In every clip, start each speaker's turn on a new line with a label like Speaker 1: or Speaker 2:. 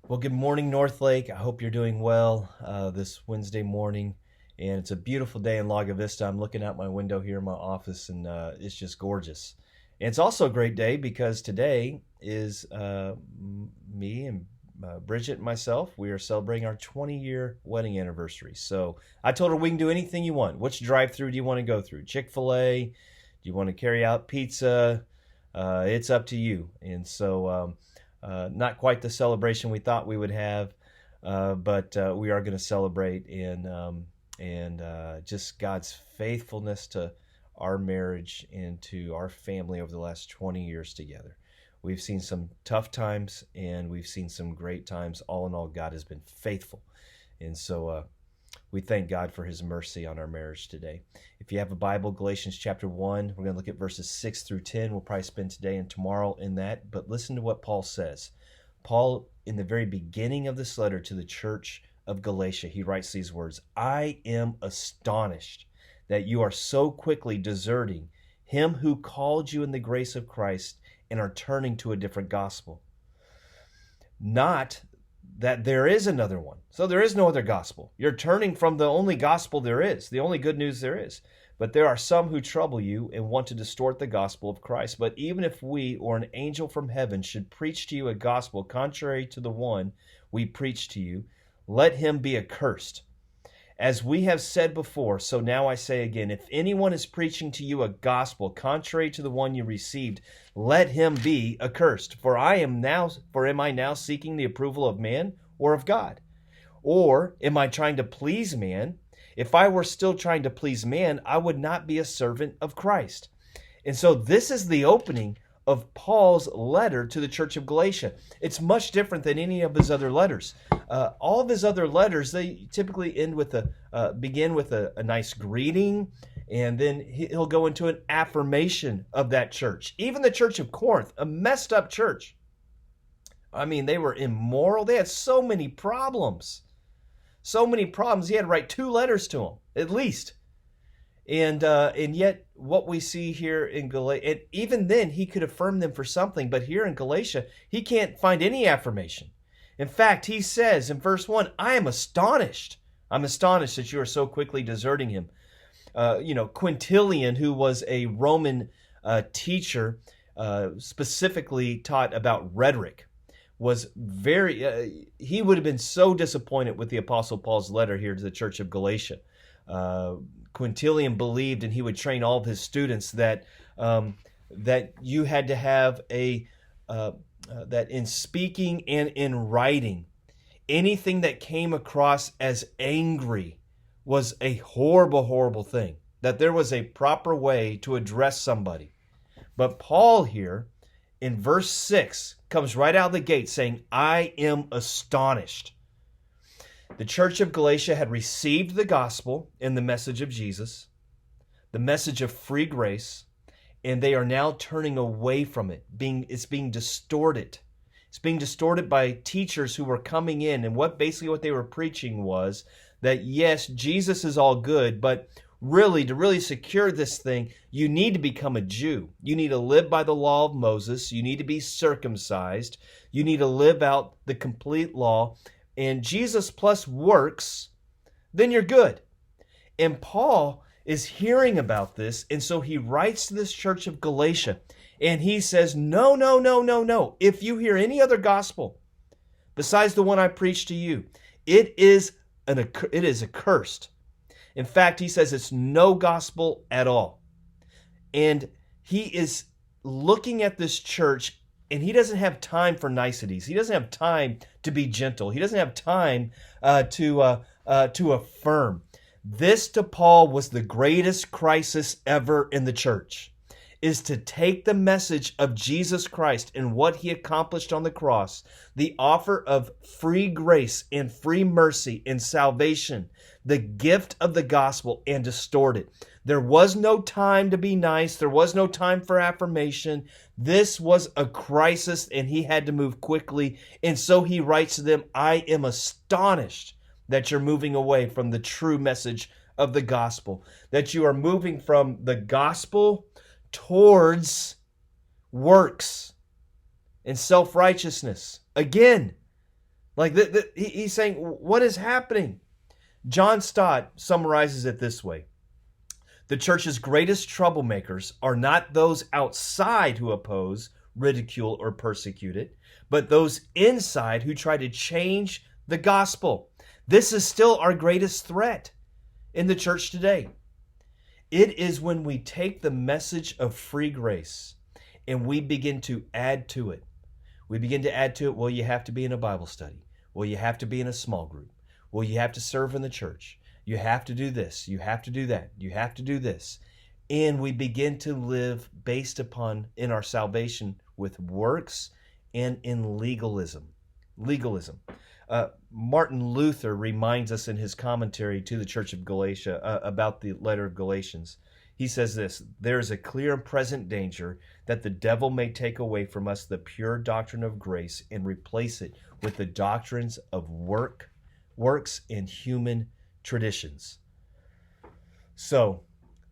Speaker 1: Well, good morning, North Lake. I hope you're doing well this Wednesday morning. And it's a beautiful day in Lago Vista. I'm looking out my window here in my office, and it's just gorgeous. And it's also a great day because today is me and Bridget and myself. We are celebrating our 20-year wedding anniversary. So I told her we can do anything you want. Which drive-through do you want to go through? Chick-fil-A? Do you want to carry out pizza? It's up to you. And so not quite the celebration we thought we would have, but we are going to celebrate and just God's faithfulness to our marriage and to our family over the last 20 years together. We've seen some tough times and we've seen some great times. All in all, God has been faithful. And so we thank God for his mercy on our marriage today. If you have a Bible, Galatians chapter 1, we're going to look at verses 6 through 10. We'll probably spend today and tomorrow in that. But listen to what Paul says. Paul, in the very beginning of this letter to the church of Galatia, he writes these words, "I am astonished that you are so quickly deserting him who called you in the grace of Christ and are turning to a different gospel. Not that there is another one. So there is no other gospel. You're turning from the only gospel there is, the only good news there is. But there are some who trouble you and want to distort the gospel of Christ. But even if we or an angel from heaven should preach to you a gospel contrary to the one we preach to you, let him be accursed. As we have said before, so now I say again, if anyone is preaching to you a gospel contrary to the one you received, let him be accursed. For am I now seeking the approval of man or of God? Or am I trying to please man? If I were still trying to please man, I would not be a servant of Christ. And so this is the opening of Paul's letter to the church of Galatia. It's much different than any of his other letters. All of his other letters, they typically begin with a nice greeting, and then he'll go into an affirmation of that church. Even the church of Corinth, a messed up church. I mean, they were immoral. They had so many problems. So many problems. He had to write 2 letters to them, at least. And yet what we see here in Galatia, and even then he could affirm them for something, but here in Galatia, he can't find any affirmation. In fact, he says in verse 1, I am astonished. I'm astonished that you are so quickly deserting him. Quintilian, who was a Roman teacher, specifically taught about rhetoric, was he would have been so disappointed with the Apostle Paul's letter here to the church of Galatia. Quintilian believed, and he would train all of his students, that you had to have that in speaking and in writing, anything that came across as angry was a horrible, horrible thing. That there was a proper way to address somebody. But Paul here, in verse 6, comes right out of the gate saying, I am astonished. The church of Galatia had received the gospel and the message of Jesus, the message of free grace, and they are now turning away from it. It's being distorted. It's being distorted by teachers who were coming in, and what they were preaching was that, yes, Jesus is all good, but really, to really secure this thing, you need to become a Jew. You need to live by the law of Moses. You need to be circumcised. You need to live out the complete law. And Jesus plus works, then you're good. And Paul is hearing about this, and so he writes to this church of Galatia, and he says, no, no, no, no, no. If you hear any other gospel besides the one I preach to you, it is accursed. In fact, he says it's no gospel at all. And he is looking at this church, and he doesn't have time for niceties. He doesn't have time to be gentle. He doesn't have time to affirm. This to Paul was the greatest crisis ever in the church, is to take the message of Jesus Christ and what he accomplished on the cross, the offer of free grace and free mercy and salvation, the gift of the gospel, and distort it. There was no time to be nice. There was no time for affirmation. This was a crisis, and he had to move quickly. And so he writes to them, I am astonished that you're moving away from the true message of the gospel, that you are moving from the gospel towards works and self-righteousness. Again, Like he's saying, what is happening? John Stott summarizes it this way. The church's greatest troublemakers are not those outside who oppose, ridicule, or persecute it, but those inside who try to change the gospel. This is still our greatest threat in the church today. It is when we take the message of free grace and we begin to add to it. We begin to add to it, well, you have to be in a Bible study. Well, you have to be in a small group. Well, you have to serve in the church. You have to do this. You have to do that. You have to do this. And we begin to live based upon, in our salvation, with works and in legalism. Legalism. Martin Luther reminds us in his commentary to the Church of Galatia about the letter of Galatians. He says this, there is a clear and present danger that the devil may take away from us the pure doctrine of grace and replace it with the doctrines of works and human traditions. So,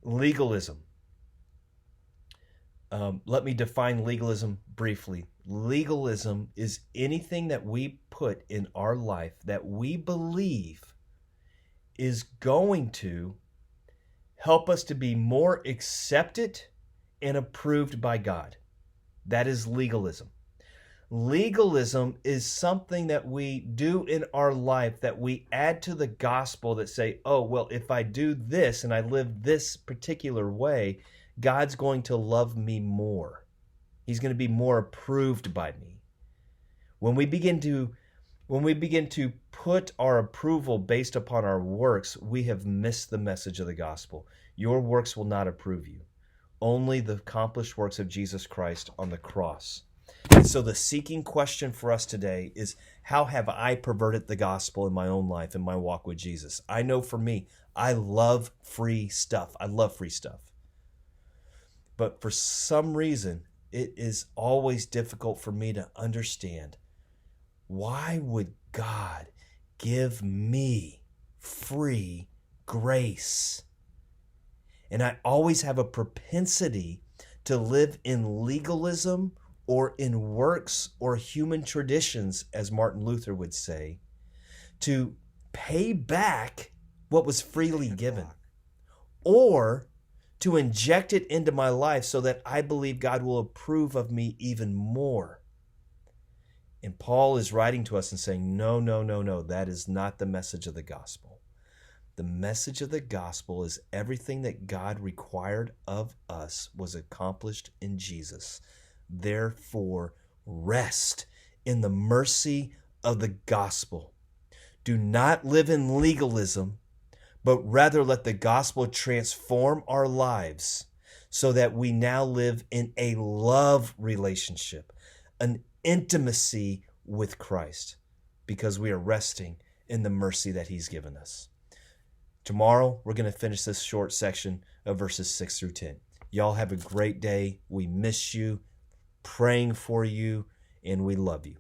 Speaker 1: legalism. Let me define legalism briefly. Legalism is anything that we put in our life that we believe is going to help us to be more accepted and approved by God. That is legalism. Legalism is something that we do in our life that we add to the gospel that say, oh, well, if I do this and I live this particular way, God's going to love me more. He's going to be more approved by me. When we begin to put our approval based upon our works, we have missed the message of the gospel. Your works will not approve you. Only the accomplished works of Jesus Christ on the cross. And so the seeking question for us today is, how have I perverted the gospel in my own life, in my walk with Jesus? I know for me, I love free stuff. I love free stuff. But for some reason, it is always difficult for me to understand, why would God give me free grace? And I always have a propensity to live in legalism or in works or human traditions, as Martin Luther would say, to pay back what was freely given, or to inject it into my life so that I believe God will approve of me even more. And Paul is writing to us and saying, no, that is not the message of the gospel. The message of the gospel is everything that God required of us was accomplished in Jesus. Therefore, rest in the mercy of the gospel. Do not live in legalism, but rather let the gospel transform our lives so that we now live in a love relationship, an intimacy with Christ, because we are resting in the mercy that he's given us. Tomorrow, we're going to finish this short section of verses 6 through 10. Y'all have a great day. We miss you, praying for you, and we love you.